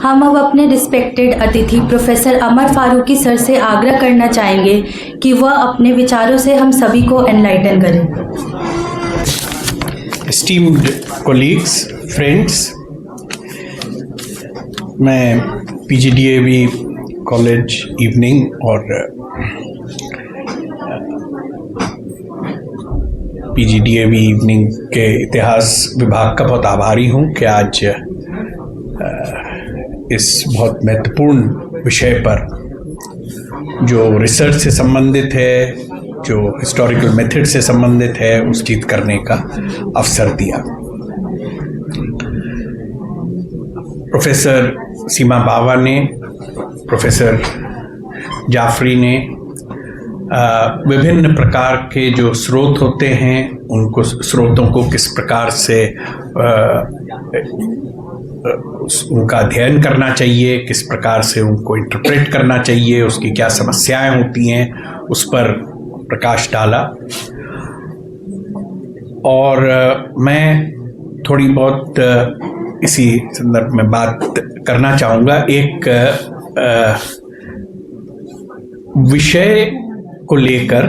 हम अब अपने रिस्पेक्टेड अतिथि प्रोफेसर अमर फारूकी सर से आग्रह करना चाहेंगे कि वह अपने विचारों से हम सभी को एनलाइटन करें। Esteemed colleagues, friends, मैं PGDAV कॉलेज इवनिंग और PGDAV इवनिंग के इतिहास विभाग का बहुत आभारी हूँ कि आज इस बहुत महत्वपूर्ण विषय पर जो रिसर्च से संबंधित है, जो हिस्टोरिकल मेथड से संबंधित है, उस चीज करने का अवसर दिया। प्रोफेसर सीमा बावा ने, प्रोफेसर जाफरी ने विभिन्न प्रकार के जो स्रोत होते हैं उनको स्रोतों को किस प्रकार से उनका अध्ययन करना चाहिए, किस प्रकार से उनको इंटरप्रेट करना चाहिए, उसकी क्या समस्याएं होती हैं, उस पर प्रकाश डाला। और मैं थोड़ी बहुत इसी संदर्भ में बात करना चाहूँगा। एक विषय को लेकर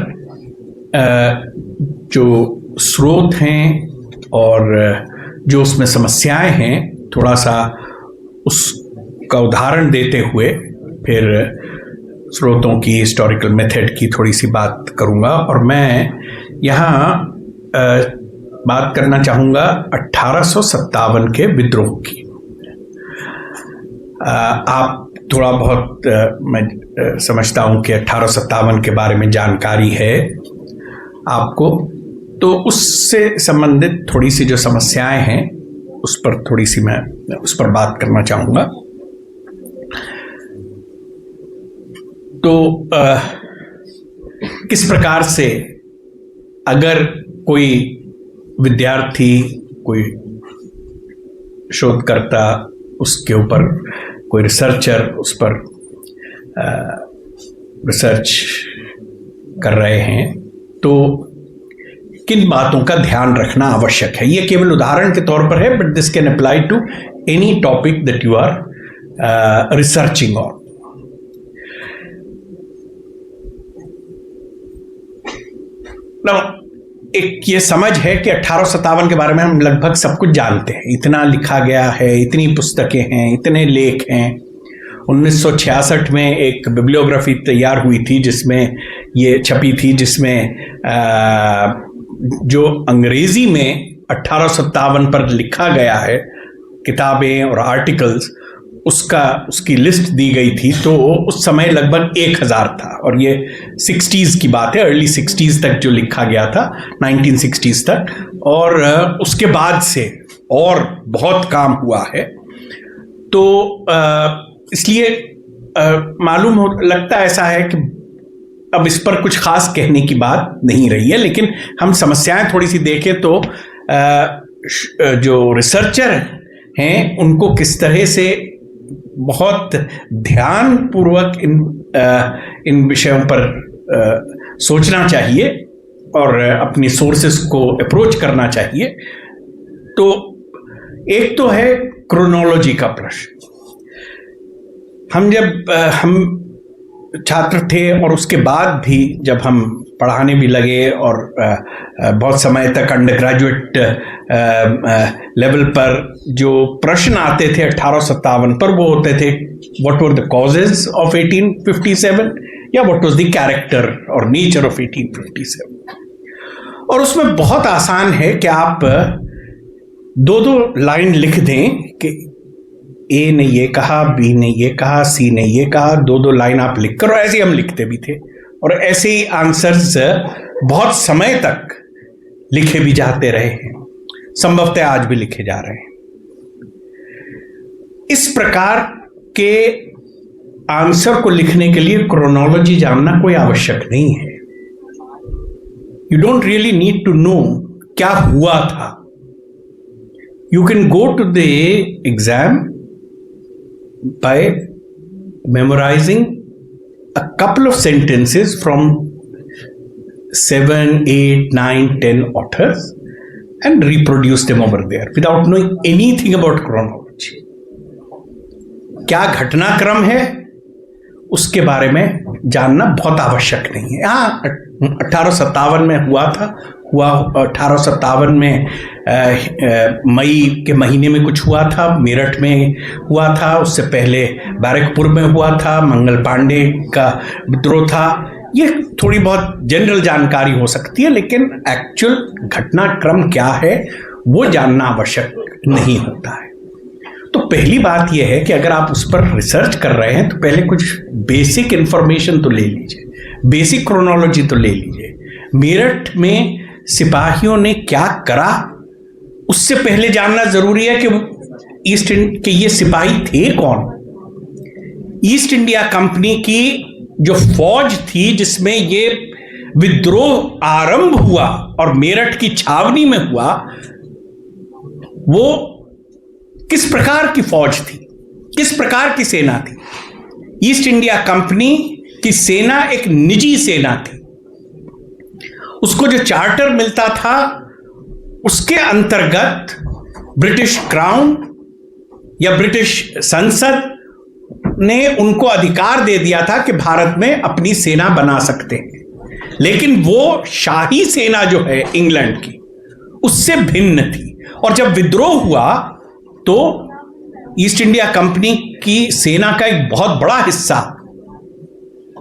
जो स्रोत हैं और जो उसमें समस्याएं हैं, थोड़ा सा उसका उदाहरण देते हुए फिर स्रोतों की, हिस्टोरिकल मेथड की थोड़ी सी बात करूंगा। और मैं यहाँ बात करना चाहूँगा 1857 के विद्रोह की। आप थोड़ा बहुत मैं समझता हूँ कि 1857 के बारे में जानकारी है आपको, तो उससे संबंधित थोड़ी सी जो समस्याएं हैं उस पर थोड़ी सी मैं उस पर बात करना चाहूँगा। तो किस प्रकार से अगर कोई विद्यार्थी, कोई शोधकर्ता, उसके ऊपर कोई रिसर्चर उस पर रिसर्च कर रहे हैं, तो किन बातों का ध्यान रखना आवश्यक है। ये केवल उदाहरण के तौर पर है, but this can apply to any topic that you are researching on. एक ये समझ है कि 1857 के बारे में हम लगभग सब कुछ जानते हैं, इतना लिखा गया है, इतनी पुस्तकें हैं, इतने लेख हैं। 1966 में एक बिब्लियोग्राफी तैयार हुई थी जिसमें ये छपी थी, जिसमें जो अंग्रेजी में 1857 पर लिखा गया है, किताबें और आर्टिकल्स, उसकी लिस्ट दी गई थी। तो उस समय लगभग 1000 था, और ये 60s की बात है, अर्ली 60s तक जो लिखा गया था, 1960s तक। और उसके बाद से और बहुत काम हुआ है। तो इसलिए मालूम लगता ऐसा है कि अब इस पर कुछ खास कहने की बात नहीं रही है, लेकिन हम समस्याएं थोड़ी सी देखें तो जो रिसर्चर हैं उनको किस तरह से बहुत ध्यान पूर्वक इन विषयों पर सोचना चाहिए और अपनी सोर्सेस को अप्रोच करना चाहिए। तो एक तो है क्रोनोलॉजी का प्रश्न। हम छात्र थे और उसके बाद भी जब हम पढ़ाने भी लगे और बहुत समय तक अंडर ग्रेजुएट लेवल पर जो प्रश्न आते थे 1857 पर, वो होते थे what were the causes of 1857 या व्हाट वाज द कैरेक्टर और नेचर ऑफ 1857। और उसमें बहुत आसान है कि आप दो लाइन लिख दें कि ए ने ये कहा, बी ने ये कहा, सी ने ये कहा, दो लाइन आप लिख कर, और ऐसे हम लिखते भी थे और ऐसे ही आंसर्स बहुत समय तक लिखे भी जाते रहे हैं, संभवतः आज भी लिखे जा रहे हैं। इस प्रकार के आंसर को लिखने के लिए क्रोनोलॉजी जानना कोई आवश्यक नहीं है। You don't really need to know क्या हुआ था। You can go to the exam by memorizing a couple of sentences from 7, 8, 9, 10 authors and reproduce them over there without knowing anything about chronology. क्या घटनाक्रम है उसके बारे में जानना बहुत आवश्यक नहीं है। हाँ, 1857 में हुआ 1857 में मई के महीने में कुछ हुआ था, मेरठ में हुआ था, उससे पहले बैरकपुर में हुआ था, मंगल पांडे का विद्रोह था। ये थोड़ी बहुत जनरल जानकारी हो सकती है, लेकिन एक्चुअल घटनाक्रम क्या है वो जानना आवश्यक नहीं होता है। तो पहली बात यह है कि अगर आप उस पर रिसर्च कर रहे हैं तो पहले कुछ बेसिक इंफॉर्मेशन तो ले लीजिए, बेसिक क्रोनोलॉजी तो ले लीजिए। मेरठ में सिपाहियों ने क्या करा उससे पहले जानना जरूरी है कि के ये सिपाही थे कौन। ईस्ट इंडिया कंपनी की जो फौज थी जिसमें ये विद्रोह आरंभ हुआ और मेरठ की छावनी में हुआ, वो किस प्रकार की फौज थी, किस प्रकार की सेना थी। ईस्ट इंडिया कंपनी की सेना एक निजी सेना थी। उसको जो चार्टर मिलता था उसके अंतर्गत ब्रिटिश क्राउन या ब्रिटिश संसद ने उनको अधिकार दे दिया था कि भारत में अपनी सेना बना सकते हैं। लेकिन वो शाही सेना जो है इंग्लैंड की उससे भिन्न थी। और जब विद्रोह हुआ तो ईस्ट इंडिया कंपनी की सेना का एक बहुत बड़ा हिस्सा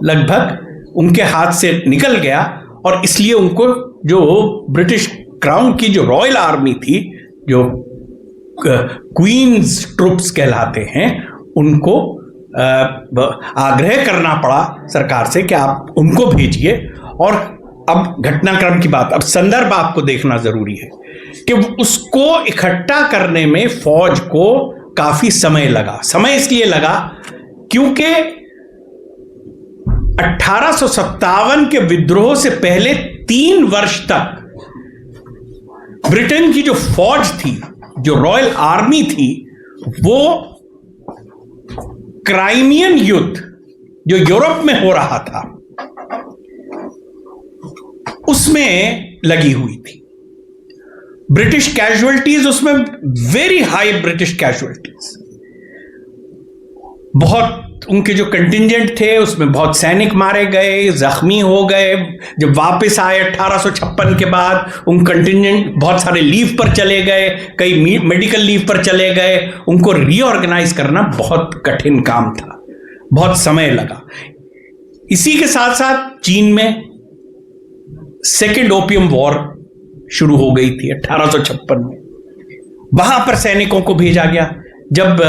लगभग उनके हाथ से निकल गया और इसलिए उनको जो ब्रिटिश क्राउन की जो रॉयल आर्मी थी, जो क्वींस ट्रूप्स कहलाते हैं, उनको आग्रह करना पड़ा सरकार से कि आप उनको भेजिए। और अब घटनाक्रम की बात, अब संदर्भ आपको देखना जरूरी है कि उसको इकट्ठा करने में फौज को काफी समय लगा। समय इसलिए लगा क्योंकि 1857 के विद्रोह से पहले 3 वर्ष तक ब्रिटेन की जो फौज थी, जो रॉयल आर्मी थी, वो क्राइमियन युद्ध जो यूरोप में हो रहा था उसमें लगी हुई थी। ब्रिटिश कैजुअल्टीज उसमें वेरी हाई ब्रिटिश कैजुअल्टीज, बहुत उनके जो कंटिंजेंट थे उसमें बहुत सैनिक मारे गए, जख्मी हो गए। जब वापस आए 1856 के बाद उन कंटिंजेंट बहुत सारे लीव पर चले गए, कई मेडिकल लीव पर चले गए। उनको रीऑर्गेनाइज करना बहुत कठिन काम था, बहुत समय लगा। इसी के साथ साथ चीन में सेकेंड ओपियम वॉर शुरू हो गई थी 1856 में। वहां पर सैनिकों को भेजा गया। जब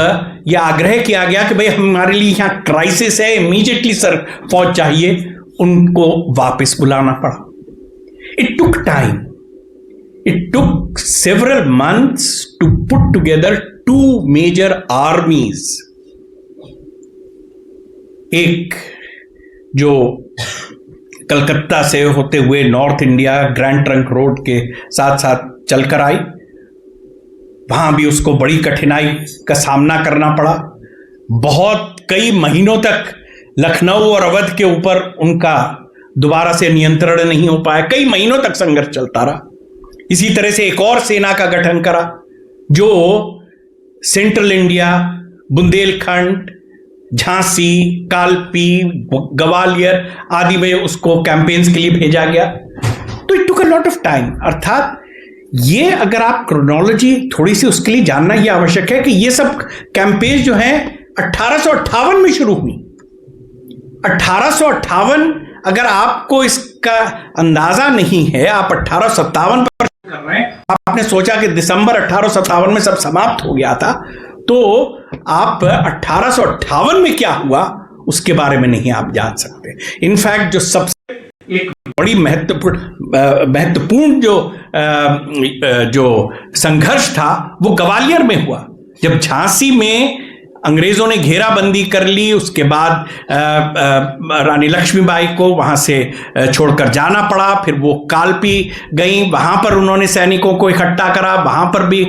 यह आग्रह किया गया कि भाई हमारे लिए यहां क्राइसिस है, इमीडिएटली सर फौज चाहिए, उनको वापस बुलाना पड़ा। It took time, it took several months to put together 2 major armies. एक जो कलकत्ता से होते हुए north India Grand Trunk Road के साथ साथ चलकर आई, वहां भी उसको बड़ी कठिनाई का सामना करना पड़ा। बहुत कई महीनों तक लखनऊ और अवध के ऊपर उनका दोबारा से नियंत्रण नहीं हो पाया, कई महीनों तक संघर्ष चलता रहा। इसी तरह से एक और सेना का गठन करा जो सेंट्रल इंडिया, बुंदेलखंड, झांसी, कालपी, ग्वालियर आदि में उसको कैंपेन्स के लिए भेजा गया। तो it took a lot of time. अर्थात ये अगर आप क्रोनोलॉजी थोड़ी सी उसके लिए जानना ये आवश्यक है कि ये सब कैंपेन जो हैं 1858 में शुरू हुई। 1858 अगर आपको इसका अंदाजा नहीं है, आप 1857 पर कर रहे हैं, आपने सोचा कि दिसंबर 1857 में सब समाप्त हो गया था, तो आप 1858 में क्या हुआ उसके बारे में नहीं आप जान सकते। इनफैक्ट जो सबसे एक बड़ी महत्वपूर्ण जो संघर्ष था वो ग्वालियर में हुआ। जब झांसी में अंग्रेजों ने घेराबंदी कर ली, उसके बाद रानी लक्ष्मीबाई को वहां से छोड़कर जाना पड़ा। फिर वो कालपी गई, वहां पर उन्होंने सैनिकों को इकट्ठा करा, वहां पर भी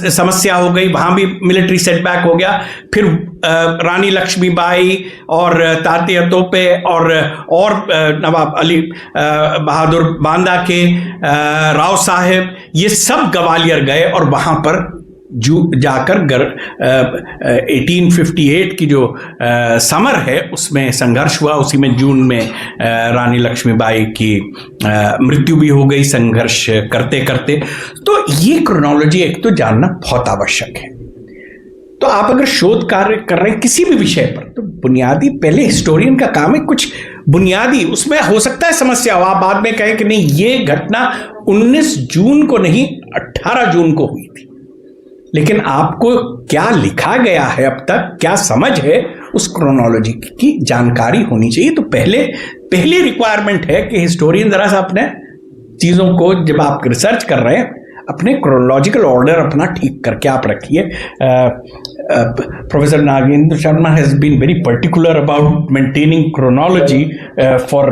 समस्या हो गई, वहां भी मिलिट्री सेटबैक हो गया। फिर रानी लक्ष्मीबाई और तात्या तोपे और नवाब अली बहादुर बांदा के राव साहेब, ये सब ग्वालियर गए और वहां पर जाकर 1858 की जो समर है उसमें संघर्ष हुआ। उसी में जून में रानी लक्ष्मीबाई की मृत्यु भी हो गई संघर्ष करते करते। तो ये क्रोनोलॉजी एक तो जानना बहुत आवश्यक है। तो आप अगर शोध कार्य कर रहे हैं किसी भी विषय पर, तो बुनियादी पहले हिस्टोरियन का काम है कुछ बुनियादी, उसमें हो सकता है समस्या हो, आप बाद में कहें कि नहीं ये घटना 19 जून को नहीं 18 जून को हुई थी, लेकिन आपको क्या लिखा गया है अब तक, क्या समझ है, उस क्रोनोलॉजी की जानकारी होनी चाहिए। तो पहली रिक्वायरमेंट है कि हिस्टोरियन जरा सा अपने चीजों को, जब आप रिसर्च कर रहे हैं, अपने क्रोनोलॉजिकल ऑर्डर अपना ठीक करके आप रखिए। Professor Nagendra Sharma has been very particular about maintaining chronology for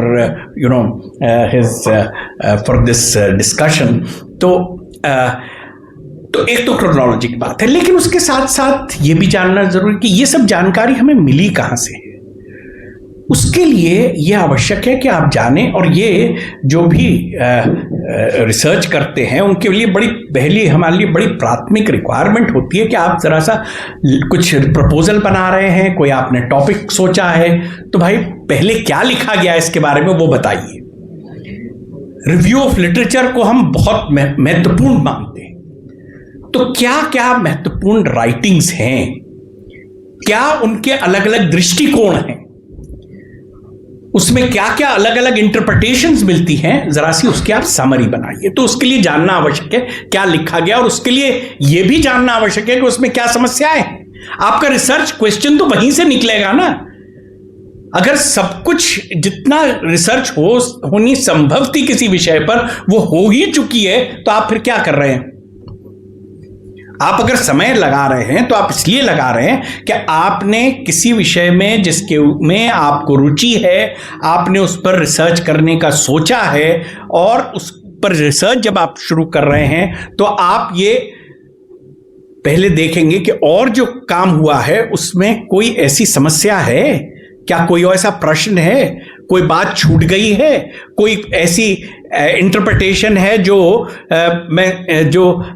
for this discussion. तो एक तो क्रोनोलॉजी की बात है, लेकिन उसके साथ साथ ये भी जानना जरूरी कि ये सब जानकारी हमें मिली कहाँ से है। उसके लिए यह आवश्यक है कि आप जानें, और ये जो भी रिसर्च करते हैं उनके लिए हमारे लिए बड़ी प्राथमिक रिक्वायरमेंट होती है कि आप जरा सा कुछ प्रपोजल बना रहे हैं, कोई आपने टॉपिक सोचा है, तो भाई पहले क्या लिखा गया इसके बारे में वो बताइए। रिव्यू ऑफ लिटरेचर को हम बहुत महत्वपूर्ण मानते हैं, तो क्या क्या महत्वपूर्ण राइटिंग्स हैं, क्या उनके अलग अलग दृष्टिकोण हैं, उसमें क्या क्या अलग अलग इंटरप्रिटेशंस मिलती हैं, जरा सी उसकी आप समरी बनाइए। तो उसके लिए जानना आवश्यक है क्या लिखा गया, और उसके लिए यह भी जानना आवश्यक है कि उसमें क्या समस्याएं हैं। आपका रिसर्च क्वेश्चन तो वहीं से निकलेगा ना। अगर सब कुछ जितना रिसर्च होनी संभव थी किसी विषय पर वो हो ही चुकी है, तो आप फिर क्या कर रहे हैं? आप अगर समय लगा रहे हैं तो आप इसलिए लगा रहे हैं कि आपने किसी विषय में जिसके में आपको रुचि है, आपने उस पर रिसर्च करने का सोचा है, और उस पर रिसर्च जब आप शुरू कर रहे हैं तो आप ये पहले देखेंगे कि और जो काम हुआ है उसमें कोई ऐसी समस्या है क्या, कोई ऐसा प्रश्न है, कोई बात छूट गई है, कोई ऐसी इंटरप्रिटेशन है जो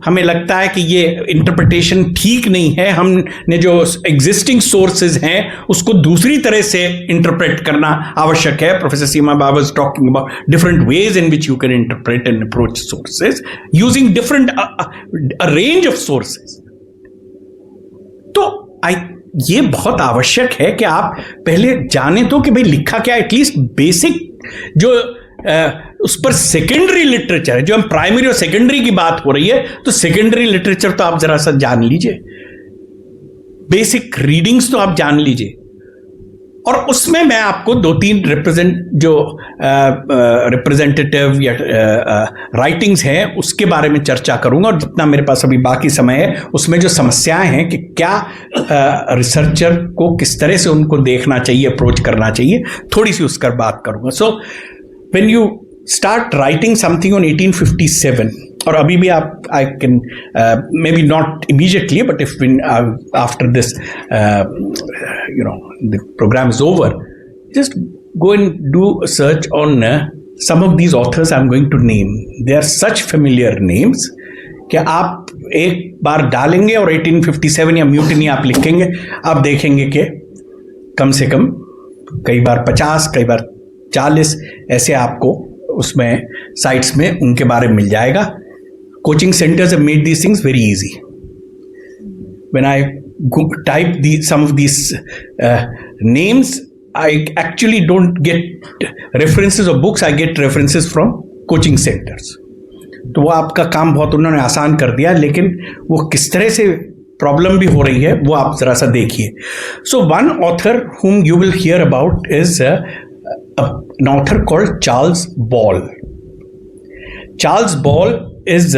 हमें लगता है कि ये इंटरप्रिटेशन ठीक नहीं है, हमने जो एग्जिस्टिंग सोर्सेज हैं उसको दूसरी तरह से इंटरप्रेट करना आवश्यक है। Professor Seema Baba was talking about different ways in which you can interpret and approach sources using different range of sources. तो ये बहुत आवश्यक है कि आप पहले जाने तो कि भाई लिखा क्या, एटलीस्ट बेसिक जो उस पर सेकेंडरी लिटरेचर है, जो हम प्राइमरी और सेकेंडरी की बात हो रही है, तो सेकेंडरी लिटरेचर तो आप जरा सा जान लीजिए, बेसिक रीडिंग्स तो आप जान लीजिए। और उसमें मैं आपको 2-3 रिप्रेजेंटेटिव या राइटिंग्स हैं उसके बारे में चर्चा करूंगा, और जितना मेरे पास अभी बाकी समय है उसमें जो समस्याएं हैं कि क्या रिसर्चर को किस तरह से उनको देखना चाहिए, अप्रोच करना चाहिए, थोड़ी सी उसका बात करूंगा। So when you start writing something on 1857, और अभी भी आप I can may be not immediately but if after this the program is over, just go and do a search on some of these authors I'm going to name. They are such familiar names कि आप एक बार डालेंगे और 1857 या mutiny आप लिखेंगे, आप देखेंगे कि कम से कम कई बार 50, कई बार 40 ऐसे आपको उसमें साइट्स में उनके बारे में मिल जाएगा। Coaching centres have made these things very easy. When I type some of these names, I actually don't get references of books, I get references from coaching centers. तो वो आपका काम बहुत उन्होंने आसान कर दिया, लेकिन वो किस तरह से प्रॉब्लम भी हो रही है वो आप जरा सा देखिए। So one author whom you will hear about is an author called Charles Ball. Charles Ball is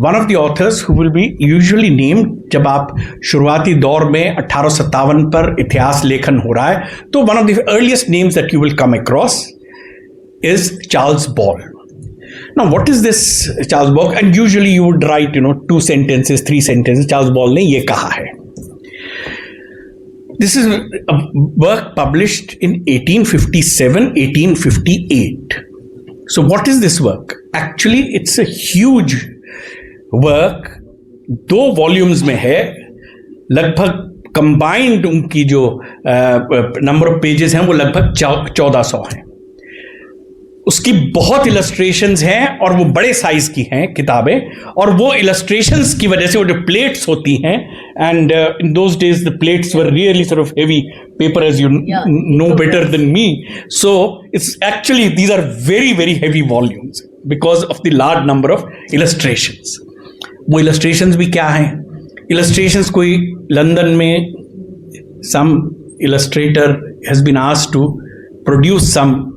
one of the authors who will be usually named जब आप शुरुआती दौर में 1857 पर इतिहास लेखन हो रहा है, तो one of the earliest names that you will come across is Charles Ball. Now what is this Charles Ball? And usually you would write 2 sentences, 3 sentences, Charles Ball ने ये कहा है. This is a work published in 1857, 1858. So what is this work? Actually, it's a huge work 2 volumes में है, लगभग combined उनकी जो number of pages हैं वो लगभग 1400 हैं। उसकी बहुत इलस्ट्रेशंस हैं और वो बड़े साइज की हैं किताबें, और वो इलस्ट्रेशंस की वजह से वो जो प्लेट्स होती हैं, and in those days the plates were really sort of heavy paper, as you know better than me, so it's actually these are very very heavy volumes because of the large number of illustrations. वो illustrations भी क्या हैं? Illustrations कोई London में some illustrator has been asked to produce some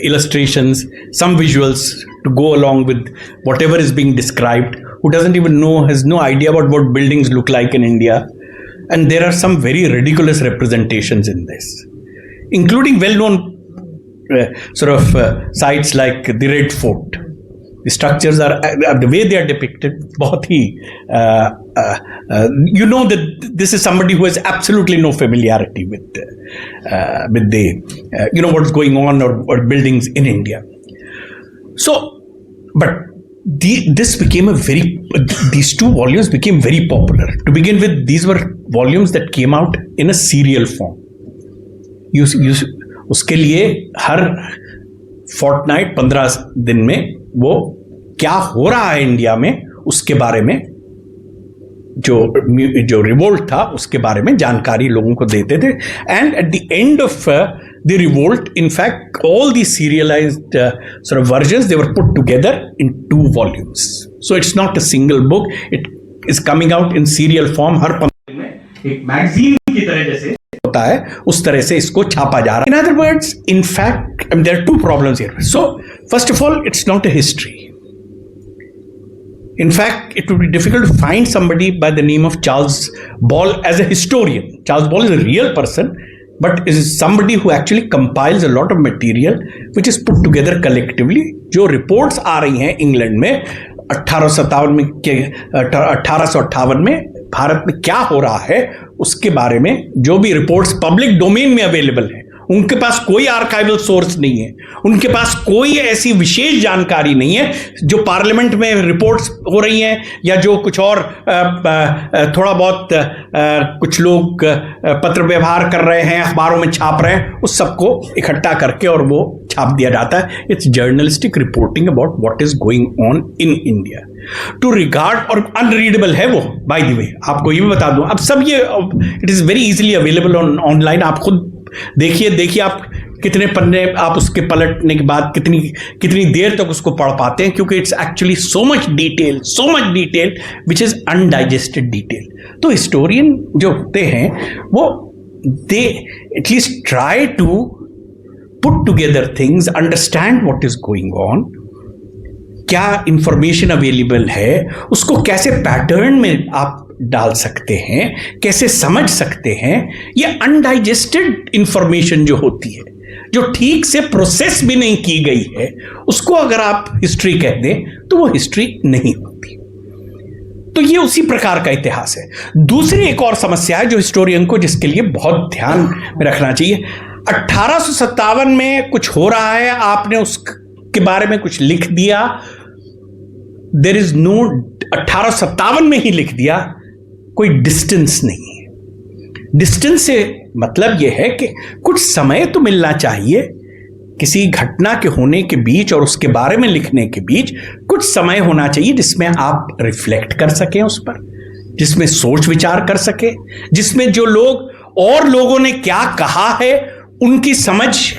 illustrations, some visuals to go along with whatever is being described, who doesn't even know, has no idea about what buildings look like in India. And there are some very ridiculous representations in this, including well-known sites like the Red Fort. The structures are, the way they are depicted, बहुत ही you know that this is somebody who has absolutely no familiarity with the you know what's going on or buildings in India. So, but this became these 2 volumes became very popular. To begin with, these were volumes that came out in a serial form. उसके लिए हर Fortnite 15 दिन में वो क्या हो रहा है India में उसके बारे में, जो रिवोल्ट था उसके बारे में जानकारी लोगों को देते थे। And at the end of the revolt, in fact all the serialised sort of versions, they were put together in 2 volumes. So it's not a single book, it is coming out in serial form. हर 15 दिन में एक magazine की तरह जैसे होता है उस तरह से इसको छापा जा रहा है। In other words, in fact, there are 2 problems here. So first of all, it's not a history. In fact, it would be difficult to find somebody by the name of Charles Ball as a historian. Charles Ball is a real person, but is somebody who actually compiles a lot of material which is put together collectively. जो reports आ रही हैं England में 1858 में भारत में क्या हो रहा है उसके बारे में, जो भी रिपोर्ट्स पब्लिक डोमेन में अवेलेबल हैं, उनके पास कोई आर्काइवल सोर्स नहीं है, उनके पास कोई ऐसी विशेष जानकारी नहीं है। जो पार्लियामेंट में रिपोर्ट्स हो रही हैं या जो कुछ और थोड़ा बहुत कुछ लोग पत्र व्यवहार कर रहे हैं, अखबारों में छाप रहे हैं, उस सबको इकट्ठा करके और वो छाप दिया जाता है। It's journalistic reporting about what is going on in India. To regard, और अनरीडेबल है वो, बाय द वे आपको ये भी बता दूं, अब सब ये it is very easily available online. आप खुद देखिए आप कितने पन्ने आप उसके पलटने के बाद कितनी देर तक उसको पढ़ पाते हैं, क्योंकि it's actually so much detail which is undigested detail. तो हिस्टोरियन जो होते हैं वो they at least try to put together things, understand what is going on, क्या इंफॉर्मेशन अवेलेबल है, उसको कैसे पैटर्न में आप डाल सकते हैं, कैसे समझ सकते हैं। ये अनडाइजेस्टेड इंफॉर्मेशन जो होती है, जो ठीक से प्रोसेस भी नहीं की गई है, उसको अगर आप हिस्ट्री कह दें तो वो हिस्ट्री नहीं होती। तो ये उसी प्रकार का इतिहास है। दूसरी एक और समस्या है जो हिस्टोरियन को, जिसके लिए बहुत ध्यान में रखना चाहिए। 1857 में कुछ हो रहा है, आपने उसके बारे में कुछ लिख दिया, देयर इज नो, 1857 में ही लिख दिया, कोई डिस्टेंस नहीं है। डिस्टेंस से मतलब यह है कि कुछ समय तो मिलना चाहिए किसी घटना के होने के बीच और उसके बारे में लिखने के बीच। कुछ समय होना चाहिए जिसमें आप रिफ्लेक्ट कर सकें उस पर, जिसमें सोच विचार कर सके, जिसमें जो लोग और लोगों ने क्या कहा है उनकी समझ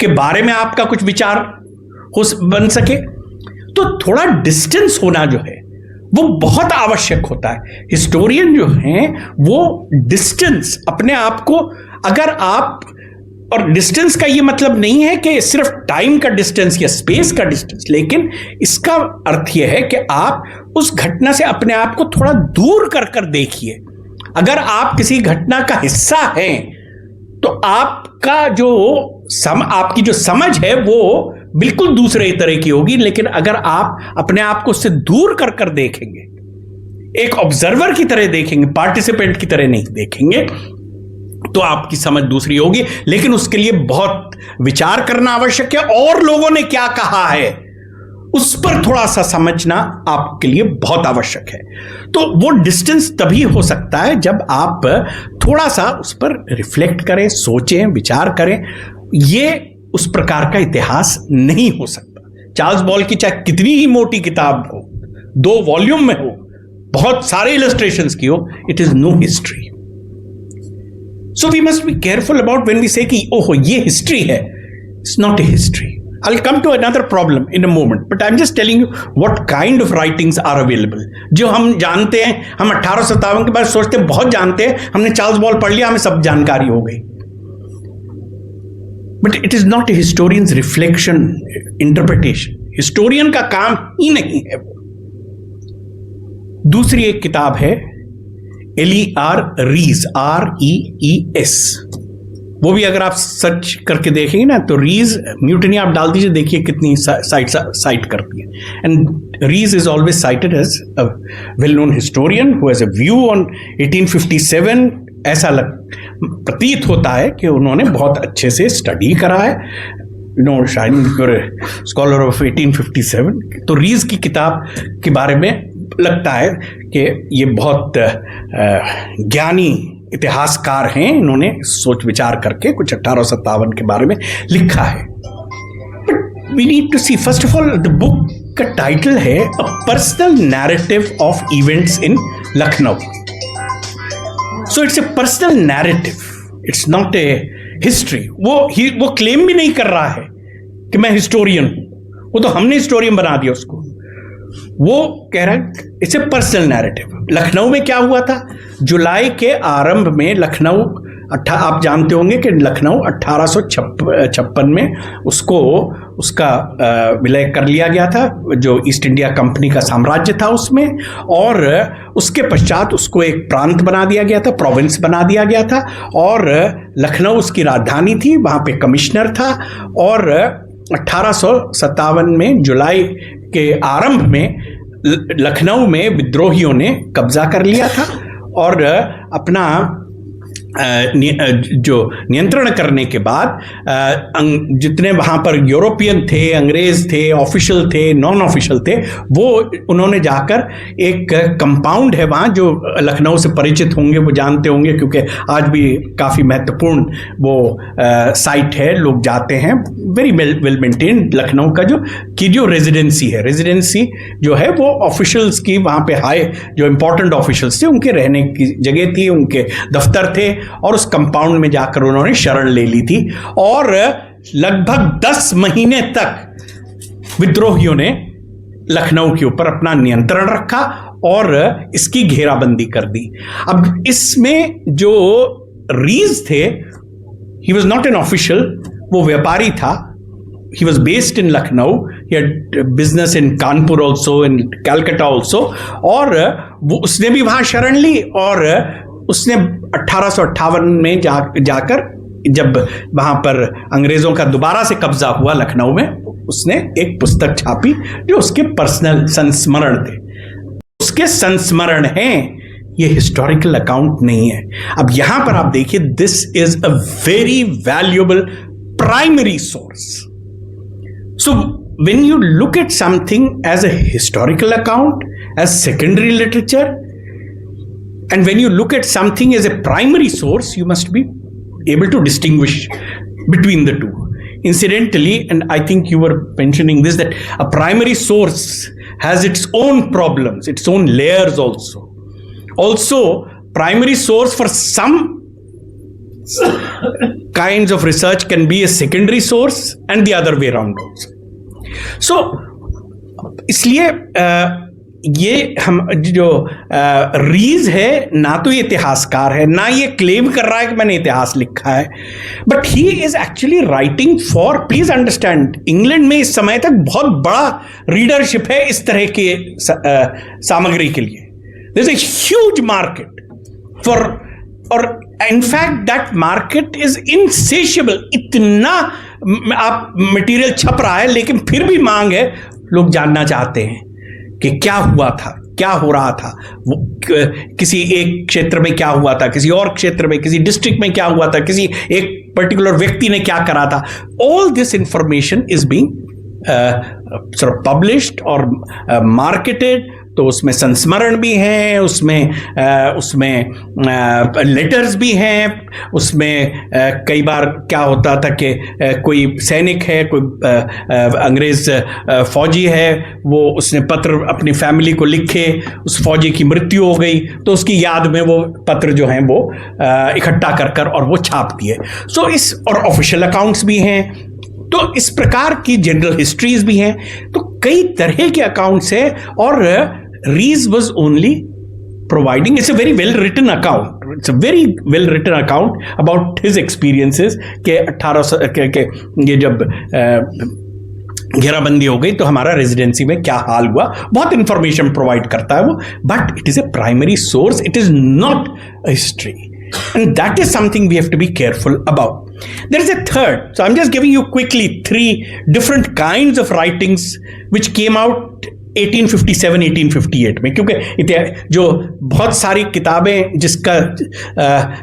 के बारे में आपका कुछ विचार बन सके। तो थोड़ा डिस्टेंस होना जो है वो बहुत आवश्यक होता है। हिस्टोरियन जो हैं वो डिस्टेंस अपने आप को, अगर आप, और डिस्टेंस का ये मतलब नहीं है कि सिर्फ टाइम का डिस्टेंस या स्पेस का डिस्टेंस, लेकिन इसका अर्थ यह है कि आप उस घटना से अपने आप को थोड़ा दूर कर कर देखिए। अगर आप किसी घटना का हिस्सा हैं तो आपका जो आपकी जो समझ है वो बिल्कुल दूसरे तरह की होगी। लेकिन अगर आप अपने आप को उससे दूर कर कर देखेंगे, एक ऑब्जर्वर की तरह देखेंगे, पार्टिसिपेंट की तरह नहीं देखेंगे, तो आपकी समझ दूसरी होगी। लेकिन उसके लिए बहुत विचार करना आवश्यक है। और लोगों ने क्या कहा है उस पर थोड़ा सा समझना आपके लिए बहुत आवश्यक है। तो वो डिस्टेंस तभी हो सकता है जब आप थोड़ा सा उस पर रिफ्लेक्ट करें, सोचें, विचार करें। ये उस प्रकार का इतिहास नहीं हो सकता। चार्ल्स बॉल की चाहे कितनी ही मोटी किताब हो, 2 वॉल्यूम में हो, बहुत सारे इलस्ट्रेशंस की हो, it is no history. So we must be careful about when we say कि ओहो ये हिस्ट्री है। It's not a history. I'll come to another problem in a moment, but I'm just telling you what kind of writings are available. जो हम जानते हैं, हम 1857 के बारे में सोचते हैं बहुत जानते हैं, हमने चार्ल्स बॉल पढ़ लिया, हमें सब जानकारी हो गई। But it is not a historian's reflection, interpretation. Historian का काम ही नहीं है वो। दूसरी एक किताब है L.E.R. Rees, R-E-E-S। वो भी अगर आप सर्च करके देखेंगे ना तो रीज म्यूटिनी आप डाल दीजिए, देखिए कितनी साइट करती है। And Rees is always cited as a well known historian who has a view on 1857। ऐसा प्रतीत होता है कि उन्होंने बहुत अच्छे से स्टडी करा है, नो शाइनिंग स्कॉलर ऑफ 1857। तो रीज की किताब के बारे में लगता है कि ये बहुत ज्ञानी इतिहासकार हैं, इन्होंने सोच विचार करके कुछ 1857 के बारे में लिखा है। But we need to see first of all the book का टाइटल है a personal narrative of events in Lucknow. So it's a personal narrative, it's not a history. वो क्लेम भी नहीं कर रहा है कि मैं हिस्टोरियन हूं, वो तो हमने हिस्टोरियन बना दिया उसको। वो कह रहा है it's a personal narrative. Lucknow में क्या हुआ था? जुलाई के आरंभ में लखनऊ, आप जानते होंगे कि लखनऊ 1856 में उसका विलय कर लिया गया था, जो ईस्ट इंडिया कंपनी का साम्राज्य था उसमें, और उसके पश्चात उसको एक प्रांत बना दिया गया था, प्रोविंस बना दिया गया था, और लखनऊ उसकी राजधानी थी, वहाँ पे कमिश्नर था। और 1857 में जुलाई के आरंभ में लखनऊ में विद्रोहियों ने कब्जा कर लिया था और अपना जो नियंत्रण करने के बाद जितने वहाँ पर यूरोपियन थे, अंग्रेज थे, ऑफिशियल थे, नॉन ऑफिशियल थे, वो उन्होंने जाकर एक कंपाउंड है वहाँ, जो लखनऊ से परिचित होंगे वो जानते होंगे क्योंकि आज भी काफ़ी महत्वपूर्ण वो साइट है, लोग जाते हैं। वेरी वेल मेंटेन्ड लखनऊ का जो रेजिडेंसी है, रेजिडेंसी जो है वो ऑफिशियल्स की, वहाँ पे हाई जो इम्पोर्टेंट ऑफिशियल्स थे उनके रहने की जगह थी, उनके दफ्तर थे, और उस कंपाउंड में जाकर उन्होंने शरण ले ली थी। और लगभग 10 महीने तक विद्रोहियों ने लखनऊ के ऊपर अपना नियंत्रण रखा और इसकी घेराबंदी कर दी। अब इसमें जो रीज थे, he was not an official, वो व्यापारी था। He was based in Lucknow. He had business in Kanpur also, in Calcutta also. और वो उसने भी वहाँ शरण ली और उसने 1858 में जाकर जब वहाँ पर अंग्रेजों का दोबारा से कब्जा हुआ लखनऊ में, उसने एक पुस्तक छापी जो उसके पर्सनल संस्मरण थे। उसके संस्मरण हैं, ये हिस्टोरिकल अकाउंट नहीं है। अब यहां पर आप देखिए, this is a very valuable primary source. So when you look at something as a historical account, as secondary literature, and when you look at something as a primary source, you must be able to distinguish between the two. Incidentally, and I think you were mentioning this, that a primary source has its own problems, its own layers also. Also, primary source for some kinds of research can be a secondary source and the other way around also. So इसलिए ये हम जो रीज है, ना तो ये इतिहासकार है, ना ये क्लेम कर रहा है कि मैंने इतिहास लिखा है, but he is actually writing for, please understand, England में इस समय तक बहुत बड़ा रीडरशिप है इस तरह के सामग्री के लिए। There is a huge market for, और in fact that market is insatiable. इतना आप मटेरियल छप रहा है लेकिन फिर भी मांग है, लोग जानना चाहते हैं कि क्या हुआ था, क्या हो रहा था, वो किसी एक क्षेत्र में क्या हुआ था, किसी और क्षेत्र में, किसी डिस्ट्रिक्ट में क्या हुआ था, किसी एक पर्टिकुलर व्यक्ति ने क्या करा था। All this information is being published और मार्केटेड, तो उसमें संस्मरण भी हैं, उसमें लेटर्स भी हैं, उसमें कई बार क्या होता था कि कोई सैनिक है, कोई अंग्रेज फौजी है, वो उसने पत्र अपनी फैमिली को लिखे, उस फौजी की मृत्यु हो गई तो उसकी याद में वो पत्र जो हैं वो इकट्ठा कर और वो छाप दिए। सो इस और ऑफिशियल अकाउंट्स भी हैं, तो इस प्रकार की जनरल हिस्ट्रीज भी हैं, तो कई तरह के अकाउंट्स हैं। और Rees was only providing, it's a very well written account, it's a very well written account about his experiences के 1800 के ये जब घेराबंदी हो गई तो हमारा रेजिडेंसी में क्या हाल हुआ, बहुत इंफॉर्मेशन प्रोवाइड करता है वो, but it is a primary source, it is not a history, and that is something we have to be careful about. There is a third, so I'm just giving you quickly 3 different kinds of writings which came out 1857-1858 में, क्योंकि जो बहुत सारी किताबें जिसका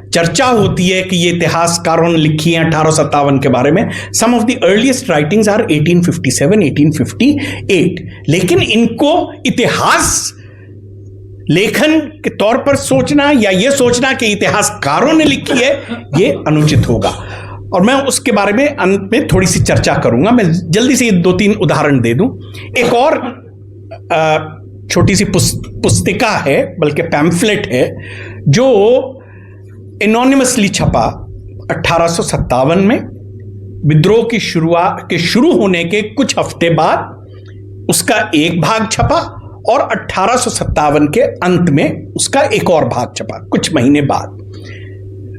चर्चा होती है कि ये इतिहासकारों ने लिखी हैं 1857 के बारे में, some of the earliest writings are 1857-1858, लेकिन इनको इतिहास लेखन के तौर पर सोचना या ये सोचना कि इतिहासकारों ने लिखी है, ये अनुचित होगा। और मैं उसके बारे में अंत में थोड़ी सी चर्चा करूंगा। मैं जल्दी से 2-3 उदाहरण दे दूं। एक और छोटी सी पुस्तिका है, बल्कि पैम्फलेट है, जो एनोनिमसली छपा 1857 में, विद्रोह की शुरुआत के शुरू होने के कुछ हफ्ते बाद उसका एक भाग छपा और 1857 के अंत में उसका एक और भाग छपा कुछ महीने बाद,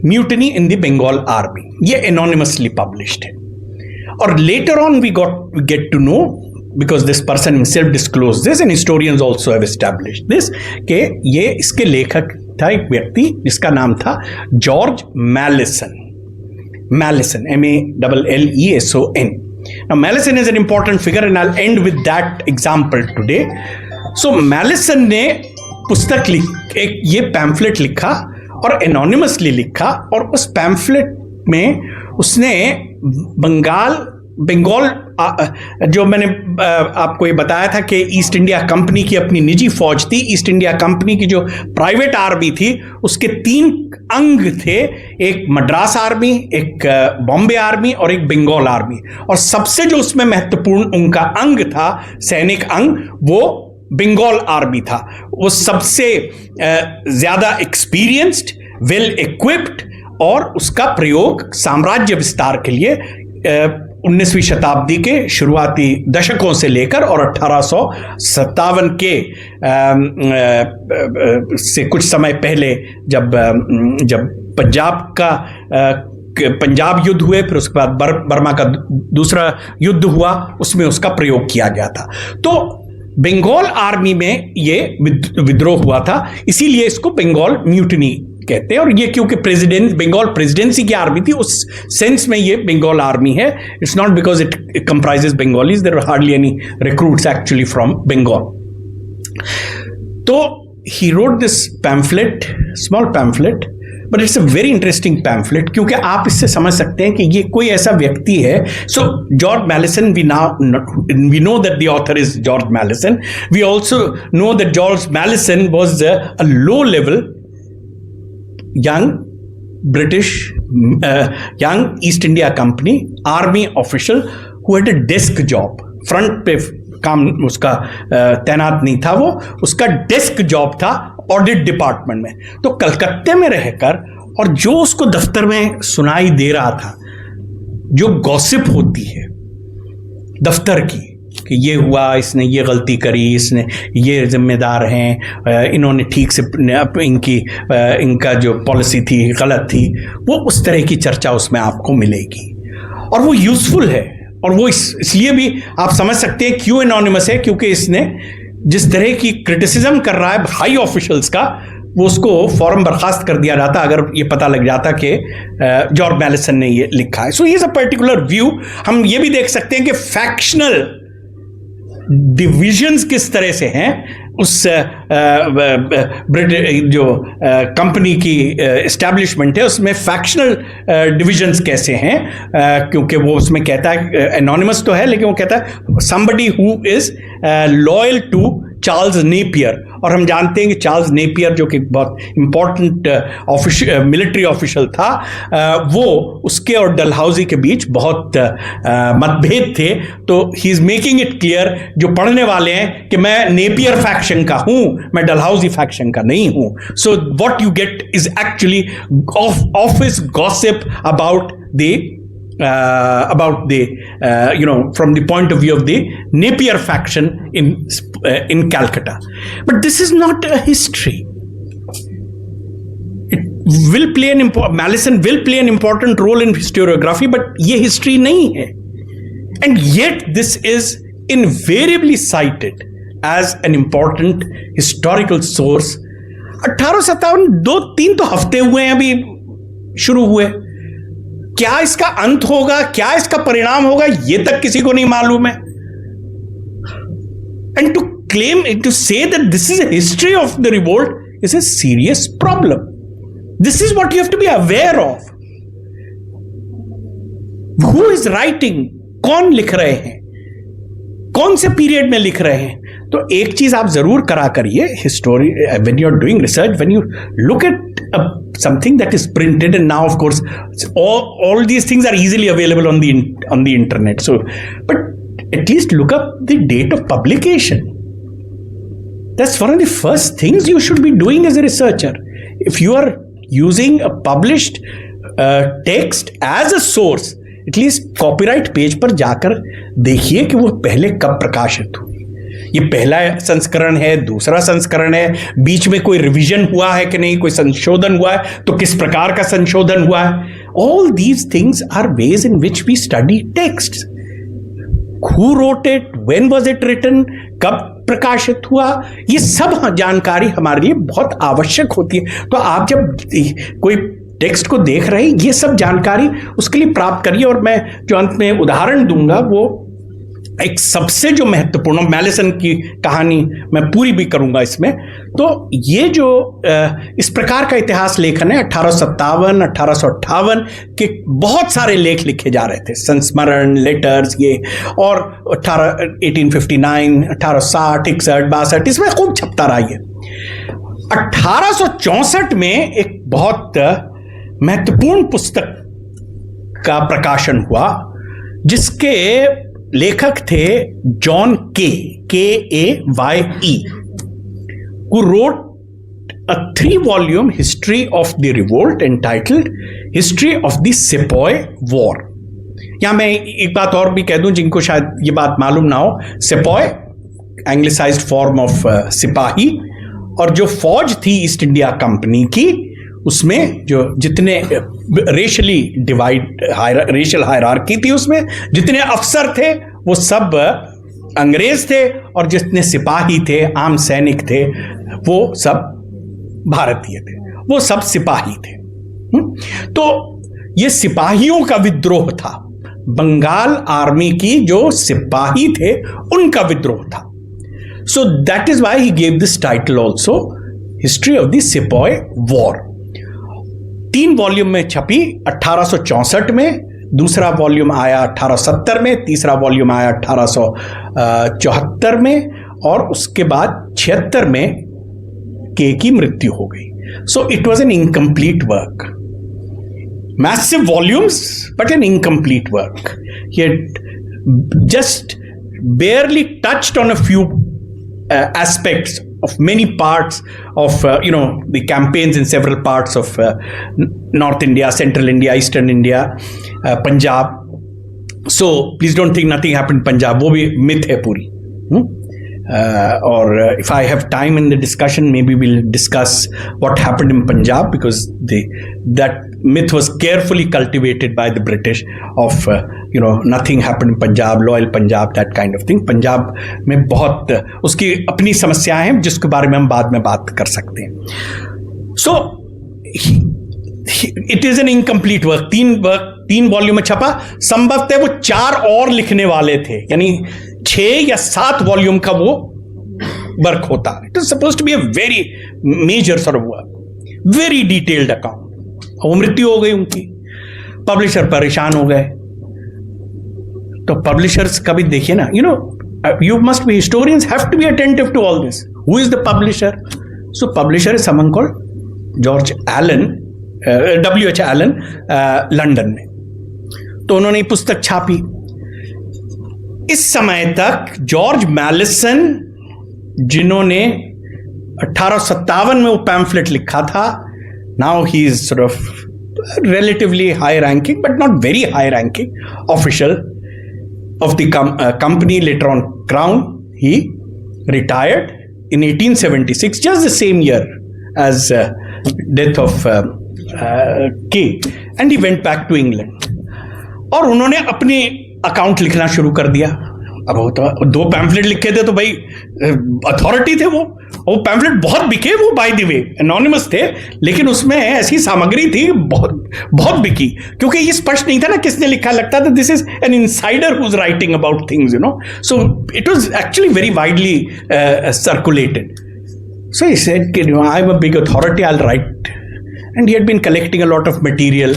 mutiny in the Bengal army. ये एनोनिमसली पब्लिश्ड है। और later on we get to know, because this person himself disclosed this and historians also have established this, कि ये इसके लेखक था एक व्यक्ति जिसका नाम था George मैलिसन, MALLESON. Now Malleson is an important figure and I'll end with that example today. So Malleson ने पुस्तक एक ये पैम्फलेट लिखा और एनोनिमसली लिखा, और उस पैम्फलेट में उसने बंगाल जो मैंने आपको ये बताया था कि ईस्ट इंडिया कंपनी की अपनी निजी फौज थी, ईस्ट इंडिया कंपनी की जो प्राइवेट आर्मी थी उसके 3 अंग थे, एक मद्रास आर्मी, एक बॉम्बे आर्मी और एक बंगाल आर्मी। और सबसे जो उसमें महत्वपूर्ण उनका अंग था, सैनिक अंग, वो बंगाल आर्मी था। वो सबसे ज्यादा एक्सपीरियंस्ड, वेल इक्विप्ड, और उसका प्रयोग साम्राज्य विस्तार के लिए 19वीं शताब्दी के शुरुआती दशकों से लेकर और 1857 के से कुछ समय पहले जब पंजाब युद्ध हुए, फिर उसके बाद बर्मा का दूसरा युद्ध हुआ, उसमें उसका प्रयोग किया गया था। तो बंगाल आर्मी में ये विद्रोह हुआ था, इसीलिए इसको बंगाल म्यूटनी कहते हैं। और ये क्योंकि बंगाल प्रेसिडेंसी की आर्मी थी, उस सेंस में ये बंगाल आर्मी है। It's not because it comprises Bengalis, there are hardly any recruits actually from Bengal. तो he wrote this pamphlet, small pamphlet, but it's a very interesting pamphlet, क्योंकि आप इससे समझ सकते हैं कि ये कोई ऐसा व्यक्ति है। So George Malleson, we know that the author is George Malleson. We also know that George Malleson was a low level young British, young East India Company army official who had a desk job. Front पे काम उसका तैनात नहीं था, वो उसका desk job था audit department में। तो कलकत्ते में रहकर, और जो उसको दफ्तर में सुनाई दे रहा था, जो गॉसिप होती है दफ्तर की कि ये हुआ, इसने ये गलती करी, इसने ये जिम्मेदार हैं, इन्होंने ठीक से इनका जो पॉलिसी थी गलत थी, वो उस तरह की चर्चा उसमें आपको मिलेगी। और वो यूजफुल है, और वो इसलिए भी आप समझ सकते हैं क्यों एनोनिमस है, क्योंकि इसने जिस तरह की क्रिटिसिज्म कर रहा है हाई ऑफिशियल्स का, वो उसको फौरन बर्खास्त कर दिया जाता अगर ये पता लग जाता कि जॉर्ज मैलिसन ने ये लिखा है। सो ये इज अ पर्टिकुलर व्यू। हम ये भी देख सकते हैं कि फैक्शनल डिविजन्स किस तरह से हैं उस जो कंपनी की एस्टैब्लिशमेंट है उसमें फैक्शनल डिविजन्स कैसे हैं, क्योंकि वो उसमें कहता है, एनोनिमस तो है लेकिन वो कहता है somebody who is loyal to Charles Napier, और हम जानते हैं कि चार्ल्स नेपियर जो कि बहुत इंपॉर्टेंट मिलिट्री ऑफिशियल था, वो उसके और डलहौजी के बीच बहुत मतभेद थे। तो he is making it clear जो पढ़ने वाले हैं कि मैं नेपियर फैक्शन का हूं, मैं डलहौजी फैक्शन का नहीं हूं। So what you get is actually office gossip about the from the point of view of the Napier faction in Calcutta. But this is not a history. Mallison will play an important role in historiography, but ये history नहीं है. And yet this is invariably cited as an important historical source. 1857 2-3 तो हफ्ते हुए हैं अभी शुरू हुए, क्या इसका अंत होगा, क्या इसका परिणाम होगा, ये तक किसी को नहीं मालूम है। And to claim, to say that this is a history of the revolt is a serious problem. This is what you have to be aware of. Who is writing, कौन लिख रहे हैं, कौन से पीरियड में लिख रहे हैं। तो एक चीज आप जरूर करा करिए, history when you are doing research, when you look at something that is printed, and now of course all these things are easily available on the internet, so but at least look up the date of publication. That's one of the first things you should be doing as a researcher. If you are using a published text as a source, at least copyright page पर जाकर देखिए कि वो पहले कब प्रकाशित हुई, ये पहला संस्करण है, दूसरा संस्करण है, बीच में कोई रिवीजन हुआ है कि नहीं, कोई संशोधन हुआ है तो किस प्रकार का संशोधन हुआ है। All these things are ways in which we study text. Who wrote it, when was it written, कब प्रकाशित हुआ, ये सब जानकारी हमारे लिए बहुत आवश्यक होती है। तो आप जब कोई टेक्स्ट को देख रहे हैं, ये सब जानकारी उसके लिए प्राप्त करिए। और मैं जो अंत में उदाहरण दूंगा वो एक सबसे जो महत्वपूर्ण, मैलिसन की कहानी मैं पूरी भी करूंगा इसमें, तो ये जो इस प्रकार का इतिहास लेखन है 1857 1858 के बहुत सारे लेख लिखे जा रहे थे, संस्मरण, लेटर्स, ये, और 1859 1860 61 62 इसमें खूब छपता रहा। ये 1864 में एक बहुत महत्वपूर्ण पुस्तक का प्रकाशन हुआ जिसके लेखक थे John Kaye, who wrote a 3-volume history of the revolt entitled History of the Sepoy War. यहां मैं एक बात और भी कह दूं जिनको शायद ये बात मालूम ना हो, सेपॉय एंग्लिसाइज्ड फॉर्म ऑफ सिपाही, और जो फौज थी ईस्ट इंडिया कंपनी की, उसमें जो जितने रेशियली रेशियल हायरार्की थी, उसमें जितने अफसर थे वो सब अंग्रेज थे, और जितने सिपाही थे, आम सैनिक थे, वो सब भारतीय थे, वो सब सिपाही थे। तो ये सिपाहियों का विद्रोह था, बंगाल आर्मी की जो सिपाही थे उनका विद्रोह था। So that is why he gave this title also, history of the सिपाही वॉर। 3 वॉल्यूम में छपी 1864 में, दूसरा वॉल्यूम आया 1870 में, तीसरा वॉल्यूम आया 1874 में, और उसके बाद 76 में के की मृत्यु हो गई। So it was an incomplete work, massive volumes but N incomplete work. He just barely touched on a few aspects of many parts of the campaigns in several parts of North India, Central India, Eastern India, Punjab. So please don't think nothing happened in Punjab. वो भी myth है पूरी। Or if I have time in the discussion, maybe we'll discuss what happened in Punjab, because that myth was carefully cultivated by the British of nothing happened in Punjab, loyal Punjab, that kind of thing. Punjab में बहुत उसकी अपनी समस्याएं हैं जिसके बारे में हम बाद में बात कर सकते हैं। So it is an incomplete work. 3 volume में छपा, संभवतः वो 4 और लिखने वाले थे, यानी 6 या 7 वॉल्यूम का वो वर्क होता. It is suppose to be a very major sort of work, very detailed account. वो मृत्यु हो गई उनकी, पब्लिशर परेशान हो गए. तो पब्लिशर्स का भी देखिए ना, you must be, historians have to be attentive to all this. Who is the publisher? So publisher is someone called George Allen, W.H. Allen, London में. तो उन्होंने पुस्तक छापी. इस समय तक जॉर्ज मैलिसन, जिन्होंने 1857 में वो पैम्फलेट लिखा था, now he is sort of relatively high ranking but not very high ranking official of the company, later on Crown. He retired in 1876, just the same year as death of Kay, and he went back to England. और उन्होंने अपने account लिखना शुरू कर दिया. अब वो तो 2 पैम्फलेट लिखे थे तो भाई अथॉरिटी थे वो पैम्फलेट बहुत बिके, वो बाय द वे एनोनिमस थे, लेकिन उसमें ऐसी सामग्री थी बहुत बिकी, क्योंकि ये स्पष्ट नहीं था ना किसने लिखा. लगता था this is an insider who is writing about things, so it was actually very widely circulated. So he said, I am a big authority, I will write. And he had been collecting a lot of material,